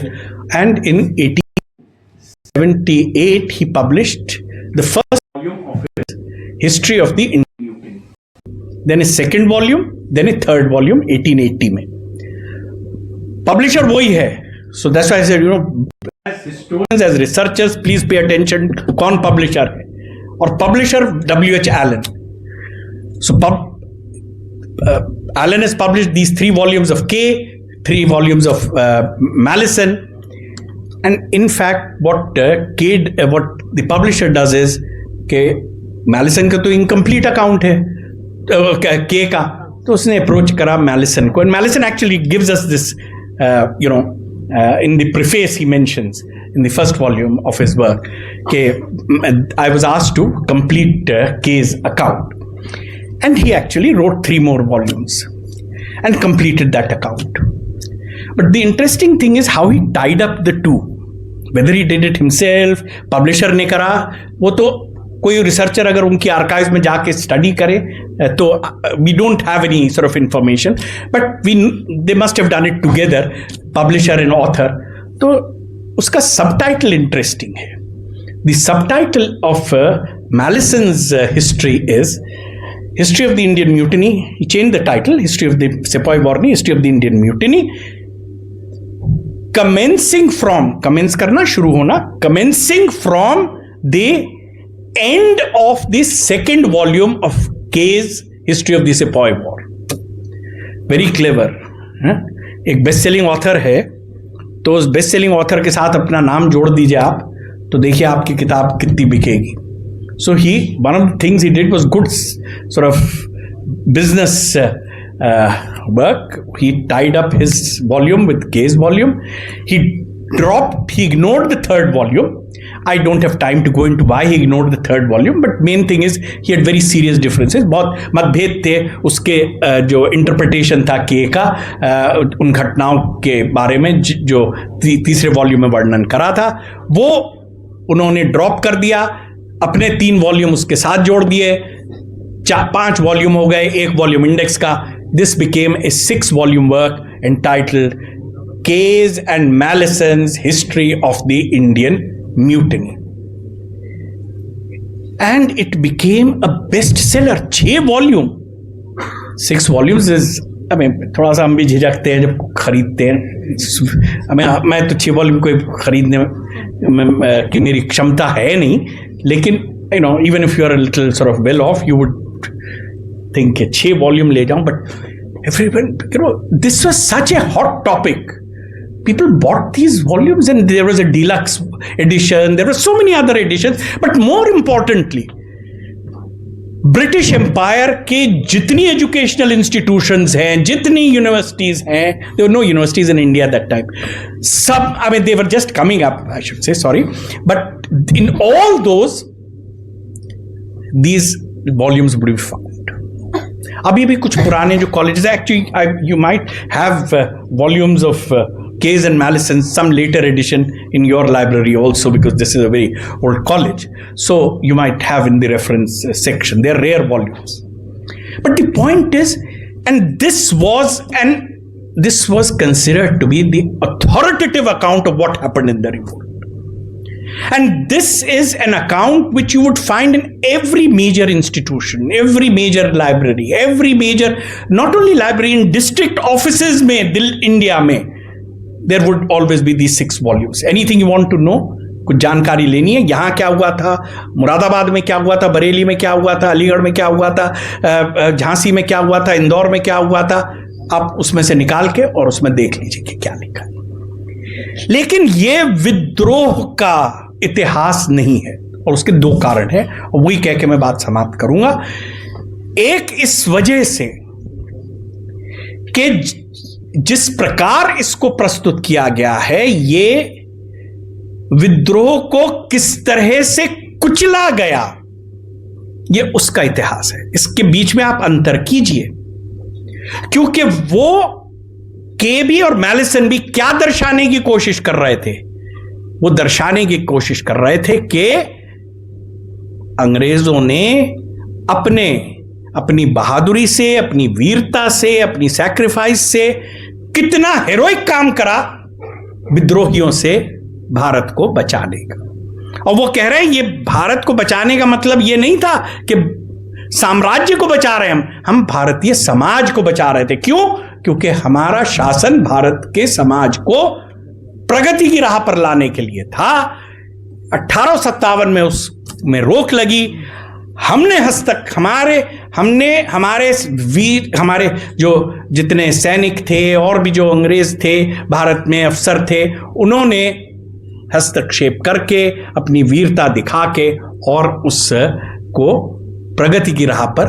and in 1878 he published the first volume of his history of the Indian Mutiny, then his second volume, then his third volume 1880 में. Publisher वही है. So that's why I said, as historians, as researchers, please pay attention to कौन publisher है. और publisher W.H. Allen. So Allen has published these 3 volumes of Kay, 3 volumes of Malleson. And in fact, what the publisher does is कि मैलिसन का तो incomplete account है के का, तो उसने अप्रोच करा मैलिसन को. And Malleson actually gives us this, in the preface he mentions in the first volume of his work, I was asked to complete Kay's account, and he actually wrote 3 more volumes and completed that account. But the interesting thing is how he tied up the two. Whether he did it himself, publisher ने करा, वो तो कोई researcher अगर उनकी archives में जाके study करे तो we don't have any sort of information, but they must have done it together, publisher and author. तो उसका सबटाइटल इंटरेस्टिंग है. The subtitle of Mallison's history is History of the Indian Mutiny. He changed the title, History of the Sepoy War, History of the Indian Mutiny. Commence करना, शुरू होना, commencing from the end of the second volume of Kay's History of the Sepoy War. Very clever. एक best selling author है, तो उस best selling author के साथ अपना नाम जोड़ दीजिए आप, तो देखिए आपकी किताब कितनी बिकेगी. So one of the things he did was good sort of business work. He tied up his volume with Kay's volume. He ignored the third volume. I don't have time to go into why he ignored the third volume, but main thing is he had very serious differences. बहुत मतभेद थे उसके जो interpretation था के का उन घटनाओं के बारे में जो तीसरे वॉल्यूम में वर्णन करा था, वो उन्होंने ड्रॉप कर दिया. अपने 3 वॉल्यूम उसके साथ जोड़ दिए, 5 वॉल्यूम हो गए, 1 वॉल्यूम इंडेक्स का. This became a 6-volume work entitled Kay's and Mallison's History of the Indian Mutiny. And it became a bestseller. 6 volume. 6 volumes is, थोड़ा सा हम भी झिझकते हैं जब खरीदते हैं. मैं तो 6 वॉल्यूम को खरीदने की मेरी क्षमता है नहीं, लेकिन even if you are a little sort of well off, you would think कि 6 वॉल्यूम ले जाऊं. But everyone, this was such a hot topic. People bought these volumes, and there was a deluxe edition. There were so many other editions. But more importantly, British empire के जितनी educational institutions हैं, जितनी universities हैं, there were no universities in India at that time. सब, they were just coming up, I should say, sorry. But in all those, these volumes would be found. अभी भी कुछ पुराने जो कॉलेजेस हैं, actually you might have volumes of Kay's and Mallison's, some later edition in your library also, because this is a very old college. So you might have in the reference section. They are rare volumes. But the point is, and this was considered to be the authoritative account of what happened in the revolt. And this is an account which you would find in every major institution, every major library, every major, not only library, in district offices mein, India mein, there would always be these 6 volumes. Anything you want to know, कुछ जानकारी लेनी है, यहाँ क्या हुआ था, मुरादाबाद में क्या हुआ था, बरेली में क्या हुआ था, अलीगढ़ में क्या हुआ था, झांसी में क्या हुआ था, इंदौर में क्या हुआ था, आप उसमें से निकाल के और उसमें देख लीजिए कि क्या लिखा है। लेकिन ये विद्रोह का इतिहास नहीं है, और उसके 2 कारण हैं, और वही कह के मैं बात समाप्त करूंगा। एक, इस वजह से कि जिस प्रकार इसको प्रस्तुत किया गया है, ये विद्रोह को किस तरह से कुचला गया, ये उसका इतिहास है। इसके बीच में आप अंतर कीजिए, क्योंकि वो केबी और मैलिसन भी क्या दर्शाने की कोशिश कर रहे थे, वो दर्शाने की कोशिश कर रहे थे कि अंग्रेजों ने अपनी बहादुरी से, अपनी वीरता से, अपनी सैक्रिफाइस से कितना हेरोइक काम करा विद्रोहियों से भारत को बचाने का। और वो कह रहे हैं ये भारत को बचाने का मतलब ये नहीं था कि साम्राज्य को बचा रहे हैं, हम भारतीय समाज को बचा रहे थे। क्यों? क्योंकि हमारा शासन भारत के समाज को प्रगति की राह पर लाने के लिए था। 1857 में उसमें रोक लगी। हमारे जो जितने सैनिक थे और भी जो अंग्रेज थे, भारत में अफसर थे, उन्होंने हस्तक्षेप करके, अपनी वीरता दिखा के, और उसको प्रगति की राह पर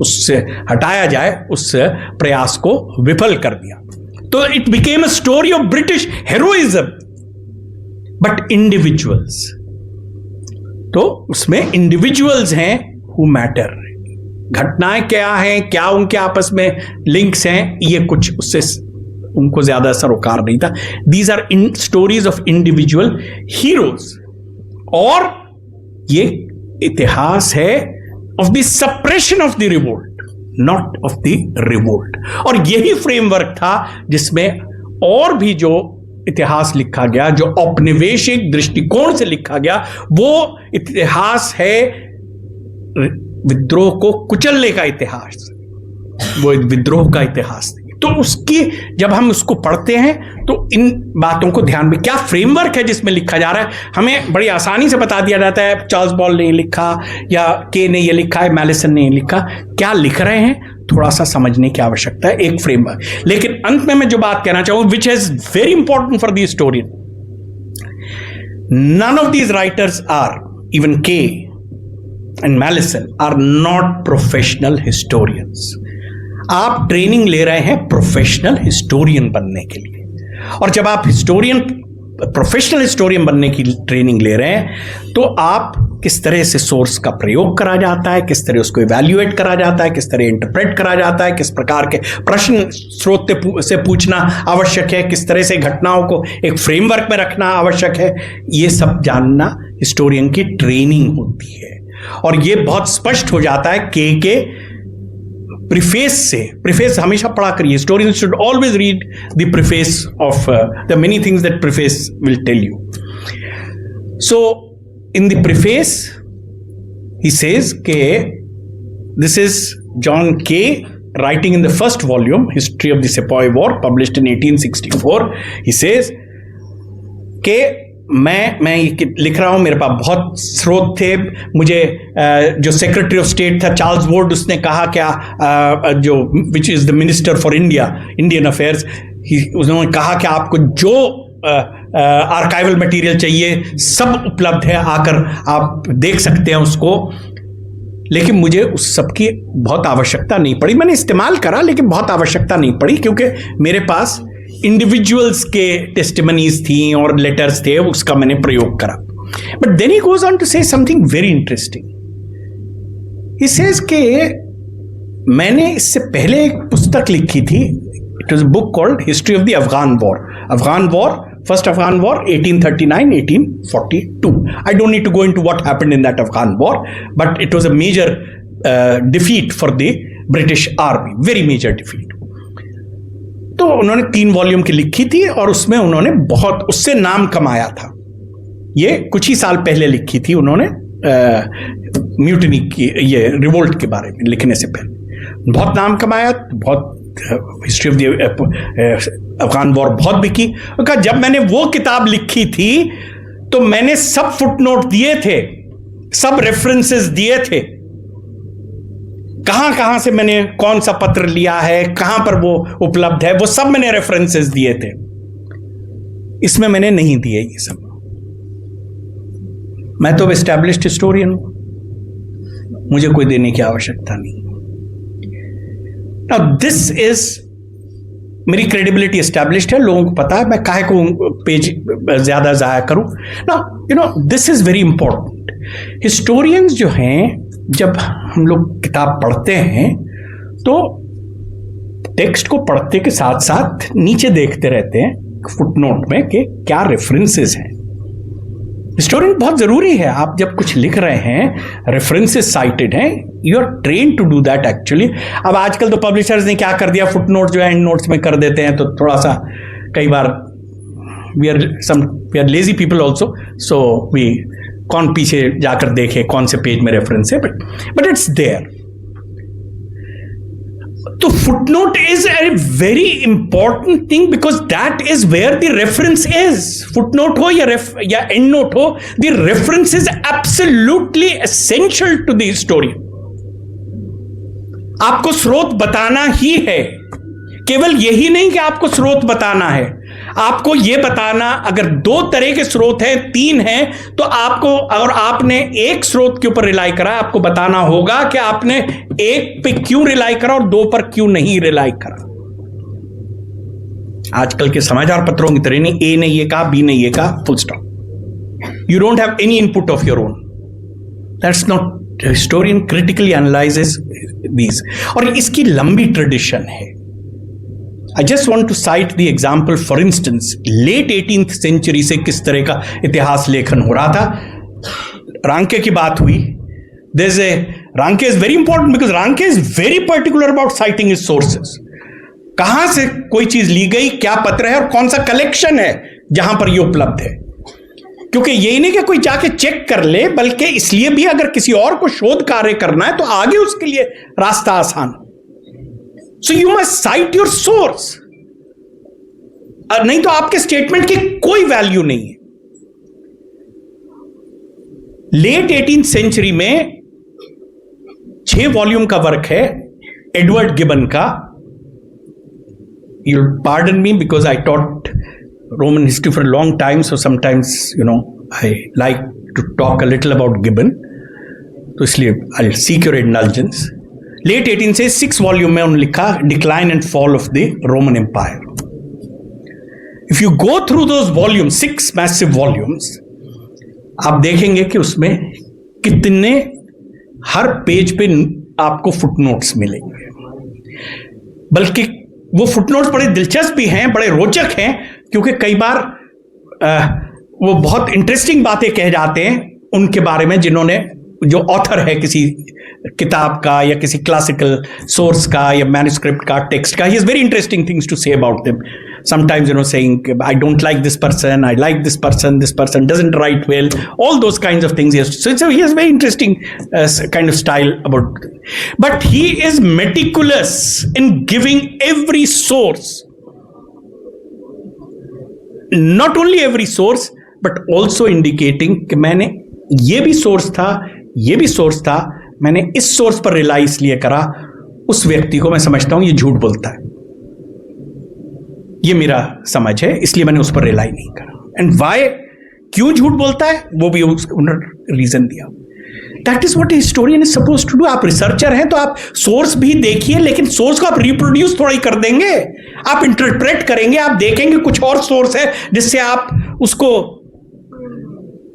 उससे हटाया जाए, उस प्रयास को विफल कर दिया। तो it became a story of British heroism, but individuals, तो उसमें इंडिविजुअल्स हैं हु मैटर। घटनाएं क्या हैं, क्या उनके आपस में लिंक्स हैं, ये कुछ उससे उनको ज्यादा सरोकार नहीं था। These are stories of individual heroes, और ये इतिहास है of the suppression of the revolt, not of the revolt. और यही फ्रेमवर्क था जिसमें और भी जो इतिहास लिखा गया, जो औपनिवेशिक दृष्टिकोण से लिखा गया, वो इतिहास है विद्रोह को कुचलने का इतिहास, वो एक विद्रोह का इतिहास। तो उसकी जब हम उसको पढ़ते हैं तो इन बातों को ध्यान में, क्या फ्रेमवर्क है जिसमें लिखा जा रहा है, हमें बड़ी आसानी से बता दिया जाता है। चार्ल्स बॉल ने लिखा, या के ने ये लिखा है, मैलिसन ने लिखा, क्या लिख रहे हैं थोड़ा सा समझने की आवश्यकता है, एक फ्रेमवर्क। लेकिन अंत में मैं जो बात कहना चाहूं, which is very important for the historian, none of these writers are, even Kaye and Malleson, are not professional historians. आप ट्रेनिंग ले रहे हैं प्रोफेशनल हिस्टोरियन बनने के लिए, और जब आप प्रोफेशनल हिस्टोरियन बनने की ट्रेनिंग ले रहे हैं, तो आप किस तरह से सोर्स का प्रयोग करा जाता है, किस तरह उसको इवैल्यूएट करा जाता है, किस तरह इंटरप्रेट करा जाता है, किस प्रकार के प्रश्न स्रोत से पूछना आवश्यक है, किस तरह से घटनाओं को एक फ्रेमवर्क में रखना आवश्यक है, ये सब जानना हिस्टोरियन की ट्रेनिंग होती है। और ये बहुत स्पष्ट हो जाता है के प्रीफेस से। प्रीफेस हमेशा पढ़ा करिए, historians should always read the preface of the many things that preface will tell you. So in the preface he says ke this is John Kay writing in the first volume, History of the Sepoy War, published in 1864. he says ke मैं लिख रहा हूं, मेरे पास बहुत स्रोत थे। मुझे जो सेक्रेटरी ऑफ स्टेट था चार्ल्स वुड, उसने कहा क्या, जो which is the minister for Indian affairs, उन्होंने कहा कि आपको जो आर्काइवल मटेरियल चाहिए सब उपलब्ध है, आकर आप देख सकते हैं उसको। लेकिन मुझे उस सब की बहुत आवश्यकता नहीं पड़ी, मैंने इस्तेमाल करा लेकिन बहुत आवश्यकता नहीं पड़ी, क्योंकि मेरे पास इंडिविजुअल्स के टेस्टिमनीज थी और लेटर्स थे, उसका मैंने प्रयोग करा। But then he goes on to say something very interesting. He says के मैंने इससे पहले एक पुस्तक लिखी थी, it was a book called history of the Afghan war, First Afghan War, 1839-1842. I don't need to go into what happened in that Afghan war, but it was a major defeat for the British army, very major defeat. तो उन्होंने 3 volume की लिखी थी और उसमें उन्होंने बहुत उससे नाम कमाया था। ये कुछ ही साल पहले लिखी थी उन्होंने, म्यूटनी की, ये रिवोल्ट के बारे में लिखने से पहले बहुत नाम कमाया, बहुत history of the Afghan war बहुत बिकी। कहा जब मैंने वो किताब लिखी थी तो मैंने सब फुटनोट दिए थे, सब रेफरेंसेस दिए थे, कहां कहां से मैंने कौन सा पत्र लिया है, कहां पर वो उपलब्ध है, वो सब मैंने रेफरेंसेस दिए थे। इसमें मैंने नहीं दिए ये सब। मैं तो एस्टैब्लिश्ड हिस्टोरियन हूं, मुझे कोई देने की आवश्यकता नहीं। नाउ दिस इज, मेरी क्रेडिबिलिटी एस्टैब्लिश्ड है, लोगों को पता है, मैं काहे को पेज ज्यादा जाया करूं। Now you know this is very important. Historians जो हैं, जब हम लोग किताब पढ़ते हैं तो टेक्स्ट को पढ़ते के साथ साथ नीचे देखते रहते हैं फुटनोट में कि क्या रेफरेंसेस हैं। हिस्टोरियन बहुत जरूरी है। आप जब कुछ लिख रहे हैं, रेफरेंसेस साइटेड हैं, you are train to do that actually. अब आजकल तो पब्लिशर्स ने क्या कर दिया, फुटनोट जो है एंड नोट्स में कर देते हैं, तो थोड़ा सा कई बार we are lazy people also, so we कौन पीछे जाकर देखे कौन से पेज में रेफरेंस है, बट इट्स देयर। तो footnote is a very important thing because that is where the reference is. Footnote हो या एंड नोट हो, the reference is absolutely essential to the story. आपको स्रोत बताना ही है, केवल यही नहीं कि आपको स्रोत बताना है, आपको यह बताना, अगर 2 तरह के स्रोत हैं, 3 हैं, तो आपको, और आपने एक स्रोत के ऊपर रिलाई करा, आपको बताना होगा कि आपने 1 पे क्यों रिलाई करा और 2 पर क्यों नहीं रिलाई करा। आजकल के समाचार पत्रों की तरह नहीं, ए ने ये कहा, बी ने ये कहा, full stop. You don't have any input of your own. That's not, historian critically analyses these, और इसकी लंबी ट्रेडिशन है। I just want to cite the example, for instance, late 18th century से किस तरह का इतिहास लेखन हो रहा था। रांके की बात हुई। There's a Ranke is very important because Ranke is very particular about citing his sources. कहां से कोई चीज ली गई, क्या पत्र है और कौन सा कलेक्शन है जहां पर यह उपलब्ध है। क्योंकि यही नहीं कि कोई जाके चेक कर ले, बल्कि इसलिए भी अगर किसी और को शोध कार्य करना है तो आगे उसके लिए रास्ता आसान। So you must cite your source, नहीं तो आपके स्टेटमेंट की कोई वैल्यू नहीं है। लेट 18th सेंचुरी में 6 वॉल्यूम का वर्क है एडवर्ड गिबन का। You'll pardon me because I taught Roman history for a long time, so sometimes I like to talk a little about Gibbon, तो इसलिए I'll seek your indulgence। Late 18 से 6 volume में उन्होंने लिखा decline and fall of the Roman empire. If you go through those volume, 6 massive volumes, आप देखेंगे कि उसमें कितने, हर पेज पे आपको फुटनोट्स मिलेंगे। बल्कि वो फुटनोट्स बड़े दिलचस्प भी हैं, बड़े रोचक हैं, क्योंकि कई बार वो बहुत इंटरेस्टिंग बातें कह जाते हैं उनके बारे में, जिन्होंने, जो ऑथर है किसी किताब का या किसी क्लासिकल सोर्स का या मैन्युस्क्रिप्ट का, टेक्स्ट का, he has very interesting things to say about them. Sometimes saying I don't like this person, I like this person doesn't write well, all those kinds of things. So he has very interesting kind of style about, but he is meticulous in giving every source, not only every source but also indicating कि मैंने ये भी source था, ये भी source था, मैंने इस सोर्स पर रिलाई इसलिए करा, उस व्यक्ति को मैं समझता हूं ये झूठ बोलता है, ये मेरा समझ है, इसलिए मैंने उस पर रिलाई नहीं करा। एंड वाई, क्यों झूठ बोलता है, वो भी उन्होंने रीजन दिया। That is what historian is supposed to do. आप रिसर्चर हैं तो आप सोर्स भी देखिए, लेकिन सोर्स को आप रिप्रोड्यूस थोड़ा ही कर देंगे, आप इंटरप्रेट करेंगे, आप देखेंगे कुछ और सोर्स है जिससे आप उसको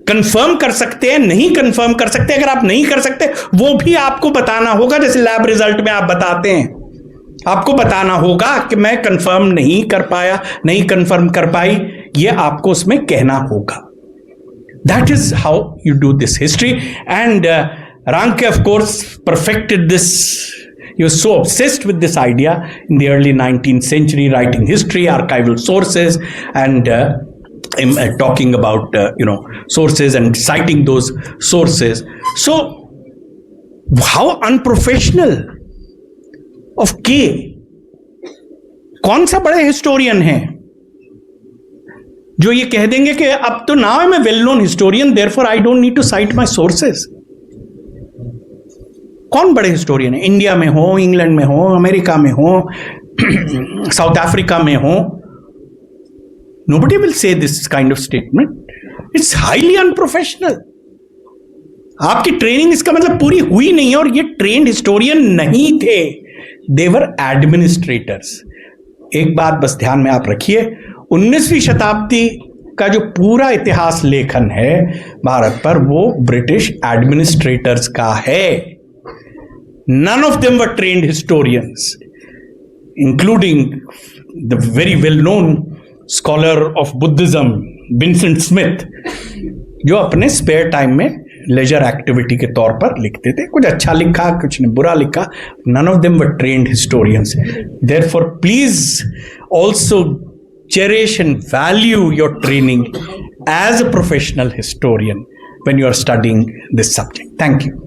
कंफर्म कर सकते हैं, नहीं कंफर्म कर सकते। अगर आप नहीं कर सकते, वो भी आपको बताना होगा, जैसे लैब रिजल्ट में आप बताते हैं, आपको बताना होगा कि मैं कंफर्म नहीं कर पाया, नहीं कंफर्म कर पाई, ये आपको उसमें कहना होगा। That is how you do this history. And Ranke, of course, perfected this. He was so obsessed with this idea in the early 19th century, writing history, archival sources, and talking about sources and citing those sources. So, how unprofessional of K. कौन सा बड़े historian है जो ये कह देंगे कि अब तो now I am a well known historian, therefore I don't need to cite my sources. कौन बड़े हिस्टोरियन है? इंडिया में हो, इंग्लैंड में हो, अमेरिका में हो, साउथ अफ्रीका में हो, nobody will say this kind of statement. It's highly unprofessional. आपकी ट्रेनिंग इसका मतलब पूरी हुई नहीं है, और ये ट्रेंड हिस्टोरियन नहीं थे, they were administrators. एक बात बस ध्यान में आप रखिए, 19वीं शताब्दी का जो पूरा इतिहास लेखन है भारत पर, वो ब्रिटिश एडमिनिस्ट्रेटर्स का है। None of them were trained historians, including the very well-known scholar of Buddhism, Vincent Smith, जो अपने स्पेयर टाइम में लेजर एक्टिविटी के तौर पर लिखते थे। कुछ अच्छा लिखा, कुछ ने बुरा लिखा। None of them were trained historians. Therefore, please also cherish and value your training as a professional historian when you are studying this subject. Thank you.